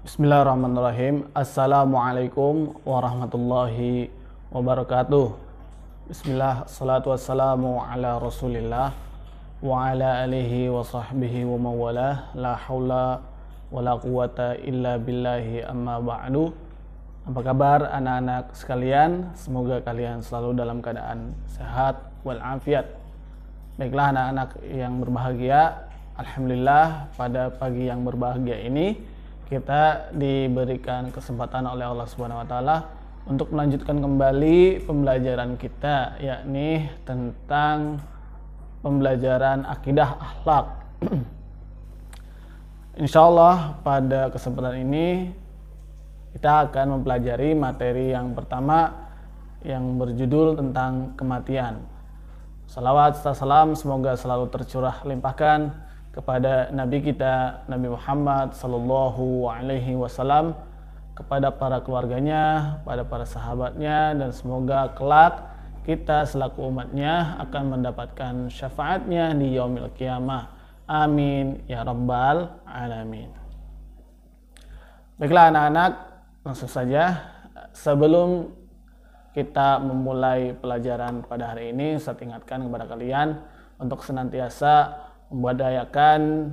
Bismillahirrahmanirrahim. Assalamualaikum warahmatullahi wabarakatuh. Bismillah, salatu wassalamu ala rasulillah wa ala alihi wa sahbihi wa mawalah. La hawla wa la quwata illa billahi amma ba'du. Apa kabar anak-anak sekalian? Semoga kalian selalu dalam keadaan sehat walafiat. Baiklah anak-anak yang berbahagia, alhamdulillah pada pagi yang berbahagia ini kita diberikan kesempatan oleh Allah Subhanahu wa taala untuk melanjutkan kembali pembelajaran kita, yakni tentang pembelajaran akidah akhlak. Insyaallah pada kesempatan ini kita akan mempelajari materi yang pertama yang berjudul tentang kematian. Salawat serta salam semoga selalu tercurah limpahkan kepada Nabi kita Nabi Muhammad Sallallahu Alaihi Wasallam, kepada para keluarganya, pada para sahabatnya, dan semoga kelak kita selaku umatnya akan mendapatkan syafaatnya di yaumil qiyamah. Amin ya rabbal alamin. Baiklah anak-anak, langsung saja sebelum kita memulai pelajaran pada hari ini, saya ingatkan kepada kalian untuk senantiasa membudayakan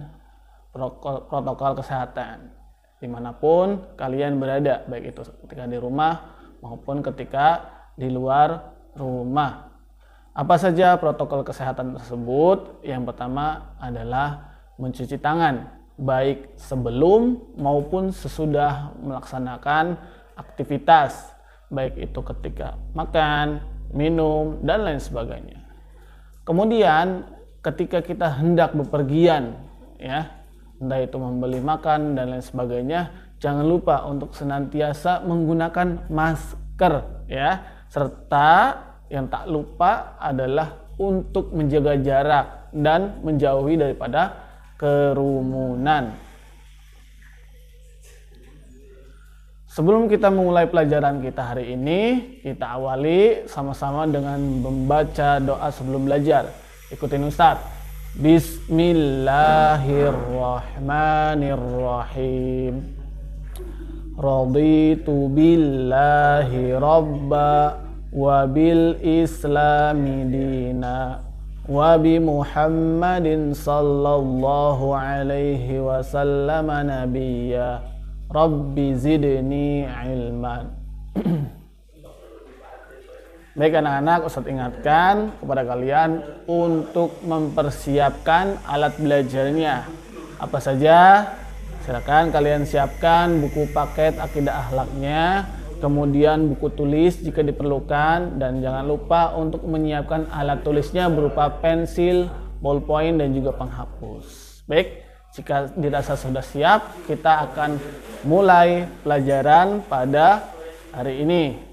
protokol kesehatan dimanapun kalian berada, baik itu ketika di rumah maupun ketika di luar rumah. Apa saja protokol kesehatan tersebut? Yang pertama adalah mencuci tangan, baik sebelum maupun sesudah melaksanakan aktivitas, baik itu ketika makan, minum, dan lain sebagainya. Kemudian ketika kita hendak bepergian, ya, entah itu membeli makan dan lain sebagainya, jangan lupa untuk senantiasa menggunakan masker, ya, serta yang tak lupa adalah untuk menjaga jarak dan menjauhi daripada kerumunan. Sebelum kita memulai pelajaran kita hari ini, kita awali sama-sama dengan membaca doa sebelum belajar. Ikutin Ustaz. Bismillahirrahmanirrahim. Raditu billahi rabba wa bil islami dina wa bi Muhammadin sallallahu alaihi wasallam nabiyya. Rabbi zidni ilman. Baik anak-anak, Ustaz ingatkan kepada kalian untuk mempersiapkan alat belajarnya. Apa saja? Silakan kalian siapkan buku paket akidah akhlaknya, kemudian buku tulis jika diperlukan, dan jangan lupa untuk menyiapkan alat tulisnya berupa pensil, ballpoint, dan juga penghapus. Baik, jika dirasa sudah siap, kita akan mulai pelajaran pada hari ini.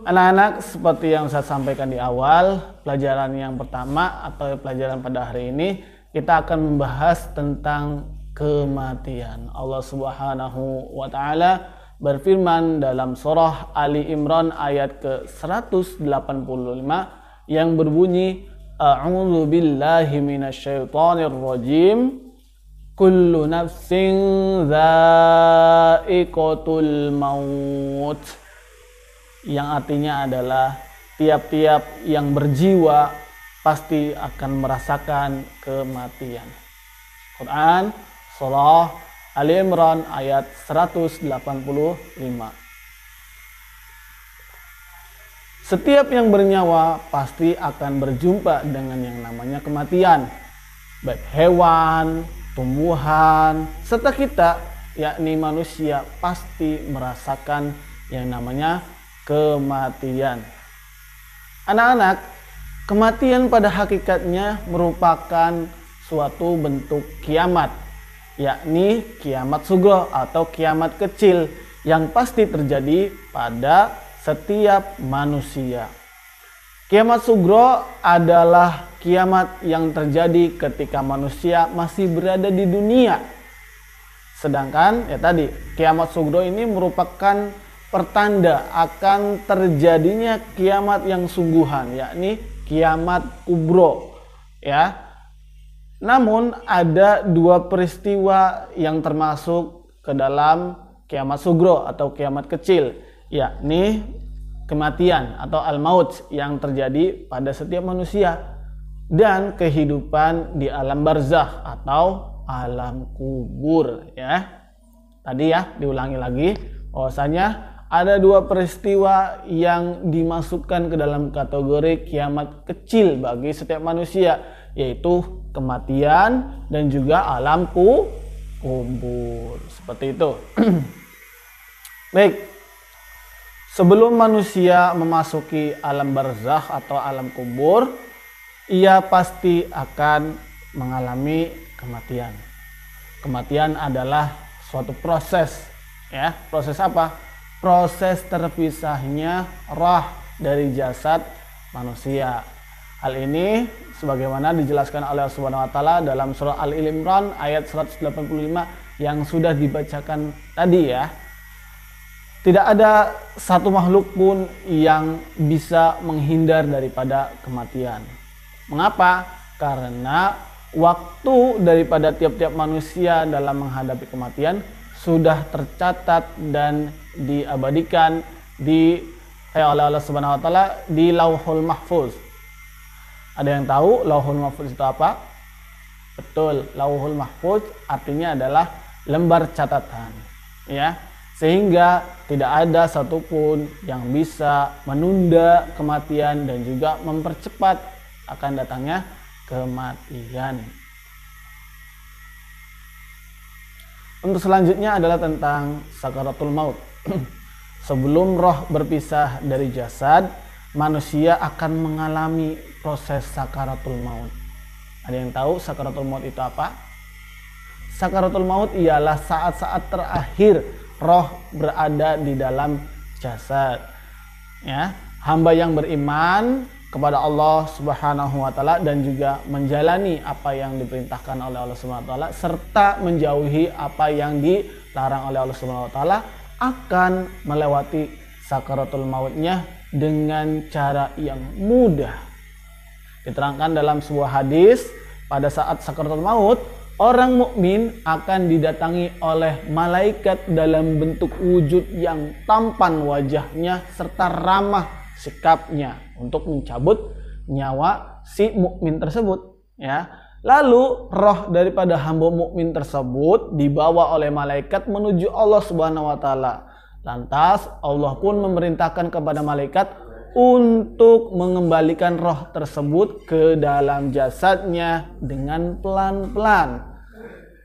Anak-anak, seperti yang saya sampaikan di awal, pelajaran yang pertama atau pelajaran pada hari ini, kita akan membahas tentang kematian. Allah Subhanahu wa taala berfirman dalam surah Ali Imran ayat ke-185 yang berbunyi, A'udzu billahi minasyaitonir rajim. Kullu nafsin dha'iqatul maut. Yang artinya adalah tiap-tiap yang berjiwa pasti akan merasakan kematian. Quran surah Ali Imran ayat 185. Setiap yang bernyawa pasti akan berjumpa dengan yang namanya kematian, baik hewan, tumbuhan, serta kita, yakni manusia, pasti merasakan yang namanya kematian. Anak-anak, kematian pada hakikatnya merupakan suatu bentuk kiamat, yakni kiamat sugro atau kiamat kecil yang pasti terjadi pada setiap manusia. Kiamat sugro adalah kiamat yang terjadi ketika manusia masih berada di dunia. Sedangkan ya tadi, kiamat sugro ini merupakan pertanda akan terjadinya kiamat yang sungguhan, yakni kiamat kubro, ya. Namun ada dua peristiwa yang termasuk ke dalam kiamat sugro atau kiamat kecil, yakni kematian atau al-maut yang terjadi pada setiap manusia, dan kehidupan di alam barzakh atau alam kubur ya. Tadi ya diulangi lagi bahwasanya ada dua peristiwa yang dimasukkan ke dalam kategori kiamat kecil bagi setiap manusia, yaitu kematian dan juga alam kubur. Seperti itu. Baik. Sebelum manusia memasuki alam barzakh atau alam kubur, ia pasti akan mengalami kematian. Kematian adalah suatu proses ya. Proses apa? Proses terpisahnya roh dari jasad manusia. Hal ini sebagaimana dijelaskan oleh Allah Subhanahu wa taala dalam surah Al-Imran ayat 185 yang sudah dibacakan tadi ya. Tidak ada satu makhluk pun yang bisa menghindar daripada kematian. Mengapa? Karena waktu daripada tiap-tiap manusia dalam menghadapi kematian sudah tercatat dan diabadikan oleh Allah Subhanahu wa taala di Lauhul Mahfuz. Ada yang tahu Lauhul Mahfuz itu apa? Betul, Lauhul Mahfuz artinya adalah lembar catatan, ya. Sehingga tidak ada satupun yang bisa menunda kematian dan juga mempercepat akan datangnya kematian. Untuk selanjutnya adalah tentang sakaratul maut. Sebelum roh berpisah dari jasad, manusia akan mengalami proses sakaratul maut. Ada yang tahu sakaratul maut itu apa? Sakaratul maut ialah saat-saat terakhir roh berada di dalam jasad. Ya, hamba yang beriman kepada Allah Subhanahu wa taala dan juga menjalani apa yang diperintahkan oleh Allah Subhanahu wa taala serta menjauhi apa yang dilarang oleh Allah Subhanahu wa taala akan melewati sakaratul mautnya dengan cara yang mudah. Diterangkan dalam sebuah hadis, pada saat sakaratul maut, orang mukmin akan didatangi oleh malaikat dalam bentuk wujud yang tampan wajahnya serta ramah sikapnya untuk mencabut nyawa si mukmin tersebut, ya. Lalu roh daripada hamba mukmin tersebut dibawa oleh malaikat menuju Allah Subhanahu wa taala. Lantas Allah pun memerintahkan kepada malaikat untuk mengembalikan roh tersebut ke dalam jasadnya dengan pelan-pelan.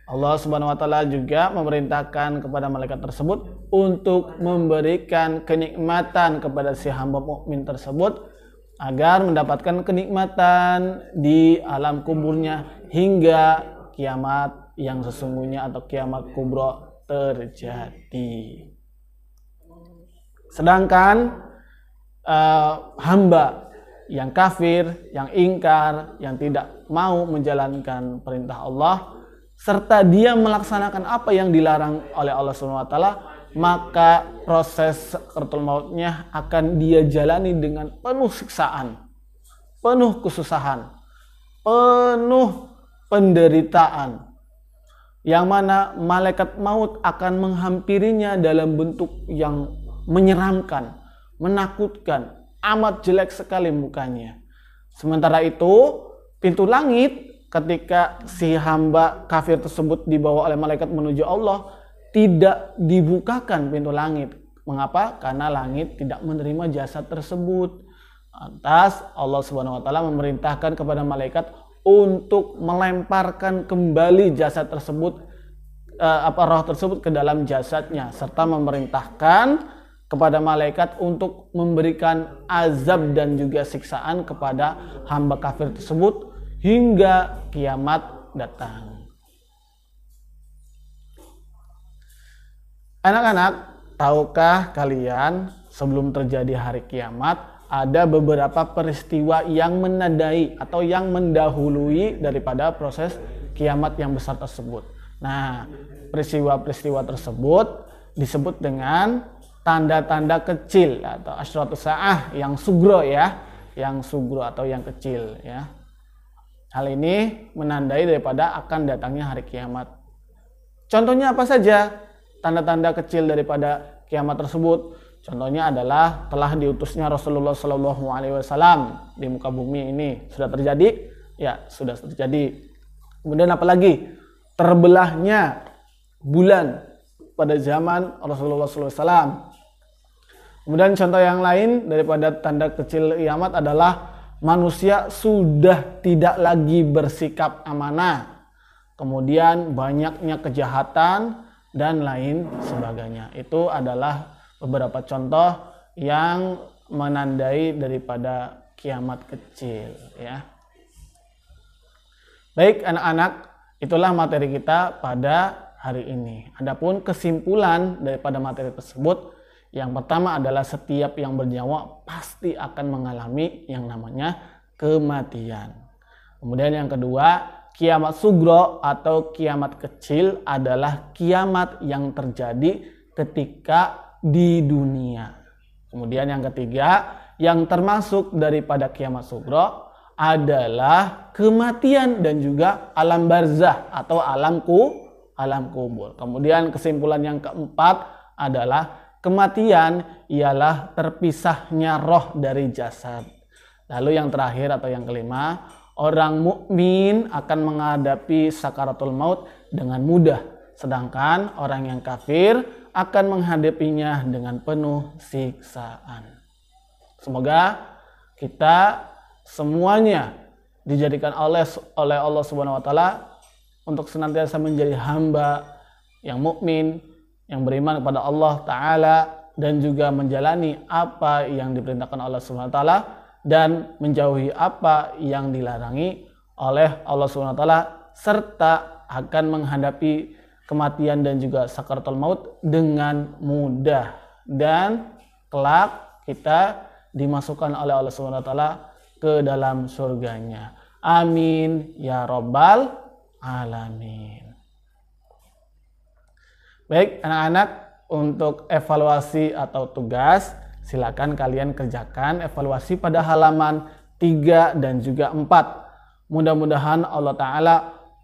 Allah Subhanahu wa taala juga memerintahkan kepada malaikat tersebut untuk memberikan kenikmatan kepada si hamba mukmin tersebut agar mendapatkan kenikmatan di alam kuburnya hingga kiamat yang sesungguhnya atau kiamat kubra terjadi. Sedangkan hamba yang kafir, yang ingkar, yang tidak mau menjalankan perintah Allah serta dia melaksanakan apa yang dilarang oleh Allah Subhanahu wa taala, maka proses sakaratul mautnya akan dia jalani dengan penuh siksaan, penuh kesusahan, penuh penderitaan, yang mana malaikat maut akan menghampirinya dalam bentuk yang menyeramkan, menakutkan, amat jelek sekali mukanya. Sementara itu, pintu langit ketika si hamba kafir tersebut dibawa oleh malaikat menuju Allah tidak dibukakan pintu langit. Mengapa? Karena langit tidak menerima jasad tersebut. Lantas Allah Subhanahu wa taala memerintahkan kepada malaikat untuk melemparkan kembali jasad tersebut, roh tersebut ke dalam jasadnya, serta memerintahkan kepada malaikat untuk memberikan azab dan juga siksaan kepada hamba kafir tersebut hingga kiamat datang. Anak-anak, tahukah kalian sebelum terjadi hari kiamat ada beberapa peristiwa yang menandai atau yang mendahului daripada proses kiamat yang besar tersebut. Nah, peristiwa-peristiwa tersebut disebut dengan tanda-tanda kecil atau asyratus sa'ah yang sugro ya, yang sugro atau yang kecil ya. Hal ini menandai daripada akan datangnya hari kiamat. Contohnya apa saja? tanda-tanda kecil daripada kiamat tersebut. Contohnya adalah telah diutusnya Rasulullah Shallallahu Alaihi Wasallam di muka bumi ini. Sudah terjadi? Ya, sudah terjadi. Kemudian apalagi? Terbelahnya bulan pada zaman Rasulullah Sallallahu Alaihi Wasallam. Kemudian contoh yang lain daripada tanda kecil kiamat adalah manusia sudah tidak lagi bersikap amanah. Kemudian banyaknya kejahatan dan lain sebagainya. Itu adalah beberapa contoh yang menandai daripada kiamat kecil, ya. Baik anak-anak, itulah materi kita pada hari ini. Adapun kesimpulan daripada materi tersebut, yang pertama adalah setiap yang bernyawa pasti akan mengalami yang namanya kematian. Kemudian yang kedua, kiamat sugro atau kiamat kecil adalah kiamat yang terjadi ketika di dunia. Kemudian yang ketiga, yang termasuk daripada kiamat sugro adalah kematian dan juga alam barzah atau alam kubur. Kemudian kesimpulan yang keempat adalah kematian ialah terpisahnya roh dari jasad. Lalu yang terakhir atau yang kelima, orang mukmin akan menghadapi sakaratul maut dengan mudah, sedangkan orang yang kafir akan menghadapinya dengan penuh siksaan. Semoga kita semuanya dijadikan oleh Allah Subhanahu wa taala untuk senantiasa menjadi hamba yang mukmin, yang beriman kepada Allah taala dan juga menjalani apa yang diperintahkan Allah Subhanahu wa taala dan menjauhi apa yang dilarangi oleh Allah Subhanahu wa taala, serta akan menghadapi kematian dan juga sakaratul maut dengan mudah, dan kelak kita dimasukkan oleh Allah Subhanahu wa taala ke dalam surganya. Amin ya rabbal alamin. Baik anak-anak, untuk evaluasi atau tugas silakan kalian kerjakan evaluasi pada halaman 3 dan juga 4. Mudah-mudahan Allah Ta'ala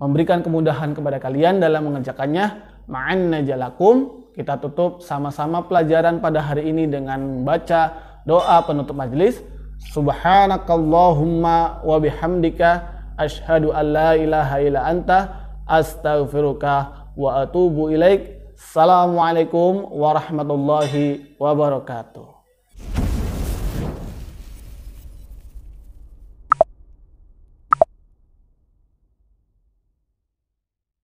memberikan kemudahan kepada kalian dalam mengerjakannya. Ma'an najalakum. Kita tutup sama-sama pelajaran pada hari ini dengan membaca doa penutup majelis. Subhanakallahumma wa bihamdika asyhadu an la ilaha illa anta astaghfiruka wa atubu ilaik. Assalamualaikum warahmatullahi wabarakatuh.